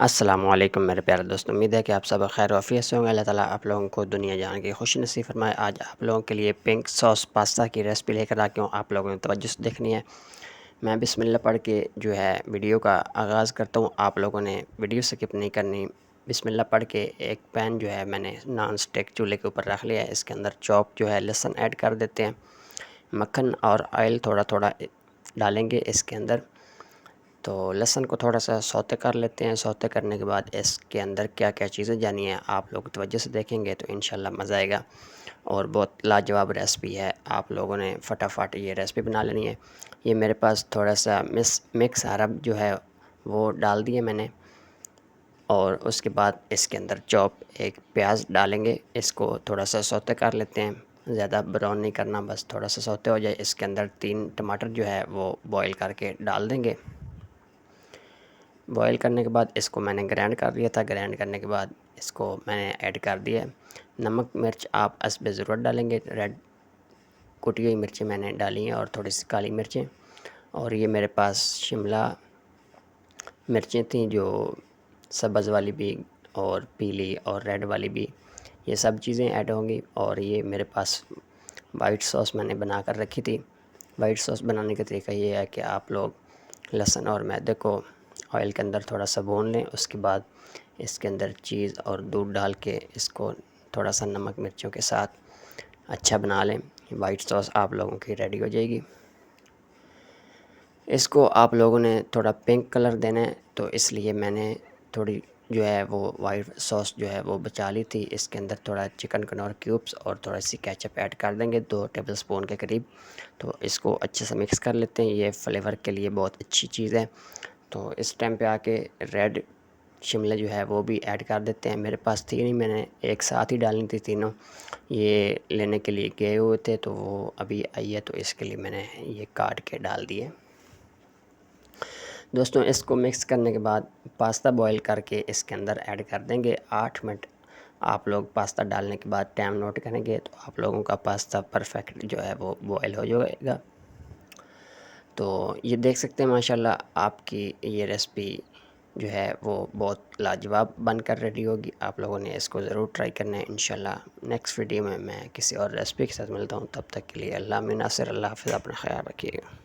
अस्सलामुअलैकुम मेरे प्यारे दोस्तों, उम्मीद है कि आप सब खैर वाफियत से होंगे। अल्लाह ताला आप लोगों को दुनिया जहान की खुशी नसीब फरमाए। आज आप लोगों के लिए पिंक सॉस पास्ता की रेसिपी लेकर आ गया हूँ। आप लोगों ने तवज्जो से देखनी है। मैं बिस्मिल्लाह पढ़ के जो है वीडियो का आगाज़ करता हूँ। आप लोगों ने वीडियो स्किप नहीं करनी। बिस्मिल्लाह पढ़ के एक पैन जो है मैंने नॉन स्टिक चूल्हे के ऊपर रख लिया है। इसके अंदर चॉप जो है लहसुन ऐड कर देते हैं। मक्खन और ऑयल थोड़ा थोड़ा डालेंगे इसके अंदर। तो लहसुन को थोड़ा सा सौते कर लेते हैं। सौते करने के बाद इसके अंदर क्या क्या चीज़ें जानी है आप लोग तवज्जो से देखेंगे तो इंशाल्लाह मज़ा आएगा और बहुत लाजवाब रेसिपी है। आप लोगों ने फटाफट ये रेसिपी बना लेनी है। ये मेरे पास थोड़ा सा मिक्स अरब जो है वो डाल दिए मैंने, और उसके बाद इसके अंदर चॉप एक प्याज डालेंगे। इसको थोड़ा सा सौते कर लेते हैं, ज़्यादा ब्राउन नहीं करना, बस थोड़ा सा सौते हो जाए। इसके अंदर 3 टमाटर जो है वो बॉईल करके डाल देंगे। बॉईल करने के बाद इसको मैंने ग्राइंड कर लिया था। ग्राइंड करने के बाद इसको मैंने ऐड कर दिया है। नमक मिर्च आप हस्ब ज़रूरत डालेंगे। रेड कुटी हुई मिर्चें मैंने डाली हैं और थोड़ी सी काली मिर्चें, और ये मेरे पास शिमला मिर्चें थी, जो सब्ज़ वाली भी और पीली और रेड वाली भी, ये सब चीज़ें ऐड होंगी। और ये मेरे पास वाइट सॉस मैंने बना कर रखी थी। वाइट सॉस बनाने का तरीका ये है कि आप लोग लहसुन और मैदे को ऑयल के अंदर थोड़ा सा भून लें। उसके बाद इसके अंदर चीज़ और दूध डाल के इसको थोड़ा सा नमक मिर्चों के साथ अच्छा बना लें। वाइट सॉस आप लोगों की रेडी हो जाएगी। इसको आप लोगों ने थोड़ा पिंक कलर देना है, तो इसलिए मैंने थोड़ी जो है वो वाइट सॉस जो है वो बचा ली थी। इसके अंदर थोड़ा चिकन कनौर क्यूब्स और थोड़ा सी केचप ऐड कर देंगे, 2 टेबलस्पून के करीब। तो इसको अच्छे से मिक्स कर लेते हैं। ये फ्लेवर के लिए बहुत अच्छी चीज़ है। तो इस टाइम पे आके रेड शिमला जो है वो भी ऐड कर देते हैं। मेरे पास थी नहीं, मैंने एक साथ ही डालनी थी तीनों। ये लेने के लिए गए हुए थे तो वो अभी आई है, तो इसके लिए मैंने ये काट के डाल दिए। दोस्तों, इसको मिक्स करने के बाद पास्ता बॉईल करके इसके अंदर ऐड कर देंगे। 8 मिनट आप लोग पास्ता डालने के बाद टाइम नोट करेंगे तो आप लोगों का पास्ता परफेक्ट जो है वो बॉईल हो जाएगा। तो ये देख सकते हैं माशाल्लाह आपकी ये रेसिपी जो है वो बहुत लाजवाब बनकर रेडी होगी। आप लोगों ने इसको ज़रूर ट्राई करना है। इंशाल्लाह नेक्स्ट वीडियो में मैं किसी और रेसिपी के साथ मिलता हूँ। तब तक के लिए अल्लाह में नासिर, अल्लाह हाफ़िज़, अपना ख्याल रखिएगा।